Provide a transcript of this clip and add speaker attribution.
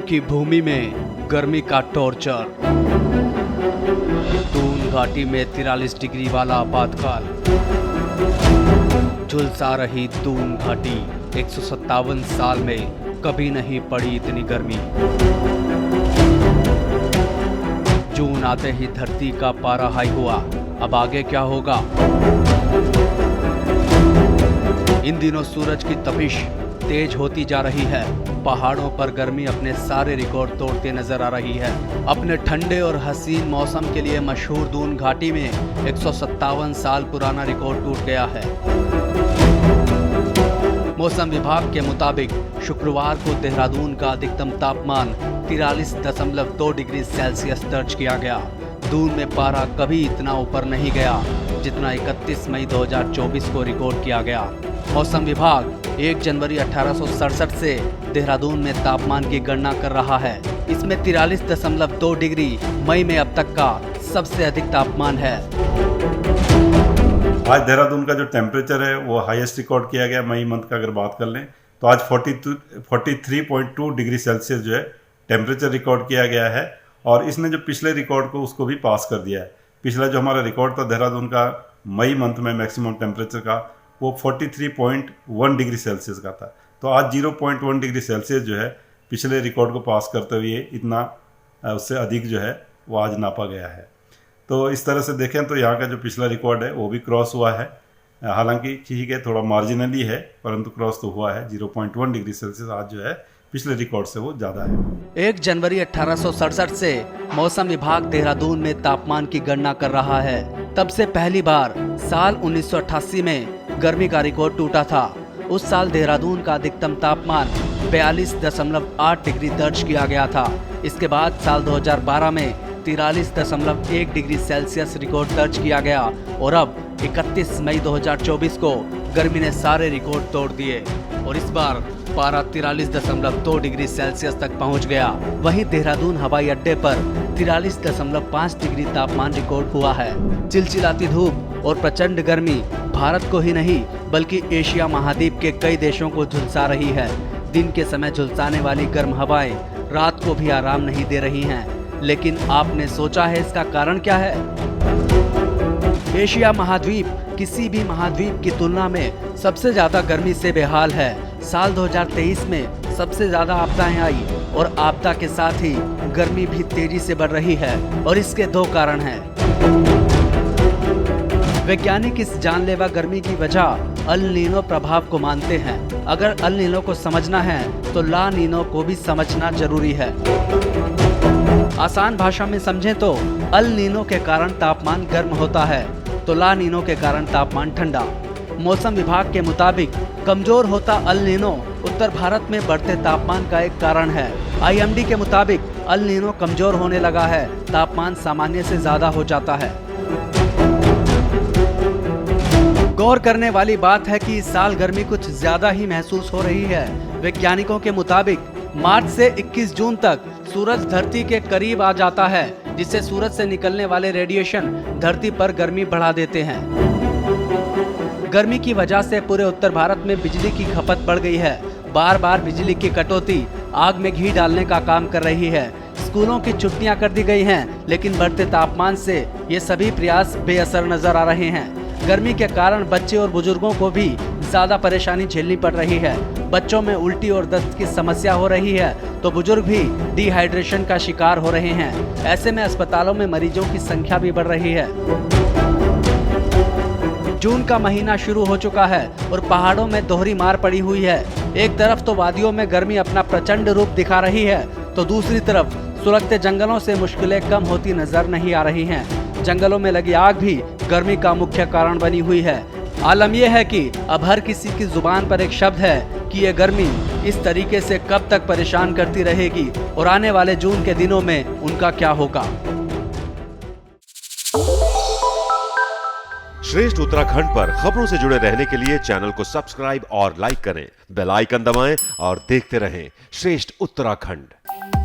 Speaker 1: की भूमि में गर्मी का टॉर्चर। दून घाटी में 43 डिग्री वाला आपातकाल। झुलसा रही दून घाटी। 157 साल में कभी नहीं पड़ी इतनी गर्मी। जून आते ही धरती का पारा हाई हुआ। अब आगे क्या होगा? इन दिनों सूरज की तपिश तेज होती जा रही है। पहाड़ों पर गर्मी अपने सारे रिकॉर्ड तोड़ते नजर आ रही है। अपने ठंडे और हसीन मौसम के लिए मशहूर दून घाटी में 157 साल पुराना रिकॉर्ड टूट गया है। मौसम विभाग के मुताबिक शुक्रवार को देहरादून का अधिकतम तापमान 43.2 डिग्री सेल्सियस दर्ज किया गया। दून में पारा कभी इतना ऊपर नहीं गया जितना 31 मई 2024 को रिकॉर्ड किया गया। मौसम विभाग 1 जनवरी 1867 से देहरादून में तापमान की गणना कर रहा है। इसमें 43.2 डिग्री मई में अब तक का सबसे अधिक तापमान है।
Speaker 2: आज देहरादून का जो टेम्परेचर है वो हाईएस्ट रिकॉर्ड किया गया। मई मंथ का अगर बात कर लें तो आज 43.2 डिग्री सेल्सियस जो है टेम्परेचर रिकॉर्ड किया गया है। और इसने जो पिछले रिकॉर्ड को उसको भी पास कर दिया है। पिछला जो हमारा रिकॉर्ड था देहरादून का मई मंथ में मैक्सिमम टेम्परेचर का, वो 43.1 डिग्री सेल्सियस का था। तो आज 0.1 डिग्री सेल्सियस जो है पिछले रिकॉर्ड को पास करते हुए इतना उससे अधिक जो है वो आज नापा गया है। तो इस तरह से देखें तो यहाँ का जो पिछला रिकॉर्ड है वो भी क्रॉस हुआ है। हालांकि ठीक है, थोड़ा मार्जिनली है, परंतु क्रॉस तो हुआ है। 0.1 डिग्री सेल्सियस आज जो है पिछले रिकॉर्ड से वो ज़्यादा है।
Speaker 1: 1 जनवरी 1867 से मौसम विभाग देहरादून में तापमान की गणना कर रहा है। तब से पहली बार साल 1988 में गर्मी का रिकॉर्ड टूटा था। उस साल देहरादून का अधिकतम तापमान 42.8 डिग्री दर्ज किया गया था। इसके बाद साल 2012 में 43.1 डिग्री सेल्सियस रिकॉर्ड दर्ज किया गया और अब 31 मई 2024 को गर्मी ने सारे रिकॉर्ड तोड़ दिए और इस बार पारा 43.2 डिग्री सेल्सियस तक पहुंच गया। वहीं देहरादून हवाई अड्डे पर 43.5 डिग्री तापमान रिकॉर्ड हुआ है। चिलचिलाती धूप और प्रचंड गर्मी भारत को ही नहीं बल्कि एशिया महाद्वीप के कई देशों को झुलसा रही है। दिन के समय झुलसाने वाली गर्म हवाएं रात को भी आराम नहीं दे रही हैं। लेकिन आपने सोचा है इसका कारण क्या है? एशिया महाद्वीप किसी भी महाद्वीप की तुलना में सबसे ज्यादा गर्मी से बेहाल है। साल 2023 में सबसे ज्यादा आपदाएं आई और आपदा के साथ ही गर्मी भी तेजी से बढ़ रही है और इसके 2 कारण हैं। वैज्ञानिक इस जानलेवा गर्मी की वजह अल नीनो प्रभाव को मानते हैं। अगर अल नीनो को समझना है तो ला नीनो को भी समझना जरूरी है। आसान भाषा में समझें तो अल नीनो के कारण तापमान गर्म होता है तो ला नीनो के कारण तापमान ठंडा। मौसम विभाग के मुताबिक कमजोर होता अल नीनो उत्तर भारत में बढ़ते तापमान का एक कारण है। IMD के मुताबिक अल नीनो कमजोर होने लगा है, तापमान सामान्य से ज्यादा हो जाता है। गौर करने वाली बात है कि इस साल गर्मी कुछ ज्यादा ही महसूस हो रही है। वैज्ञानिकों के मुताबिक मार्च से 21 जून तक सूरज धरती के करीब आ जाता है, जिससे सूरज से निकलने वाले रेडिएशन धरती पर गर्मी बढ़ा देते हैं। गर्मी की वजह से पूरे उत्तर भारत में बिजली की खपत बढ़ गई है। बार बार बिजली की कटौती आग में घी डालने का काम कर रही है। स्कूलों की छुट्टियां कर दी गई हैं, लेकिन बढ़ते तापमान से ये सभी प्रयास बेअसर नजर आ रहे हैं। गर्मी के कारण बच्चे और बुजुर्गों को भी ज्यादा परेशानी झेलनी पड़ रही है। बच्चों में उल्टी और दस्त की समस्या हो रही है तो बुजुर्ग भी डिहाइड्रेशन का शिकार हो रहे हैं। ऐसे में अस्पतालों में मरीजों की संख्या भी बढ़ रही है। जून का महीना शुरू हो चुका है और पहाड़ों में दोहरी मार पड़ी हुई है। एक तरफ तो वादियों में गर्मी अपना प्रचंड रूप दिखा रही है तो दूसरी तरफ सुलगते जंगलों से मुश्किलें कम होती नजर नहीं आ रही हैं। जंगलों में लगी आग भी गर्मी का मुख्य कारण बनी हुई है। आलम यह है कि अब हर किसी की जुबान पर एक शब्द है कि ये गर्मी इस तरीके से कब तक परेशान करती रहेगी और आने वाले जून के दिनों में उनका क्या होगा।
Speaker 3: श्रेष्ठ उत्तराखंड पर खबरों से जुड़े रहने के लिए चैनल को सब्सक्राइब और लाइक करें, बेल आइकन दबाएं और देखते रहें श्रेष्ठ उत्तराखंड।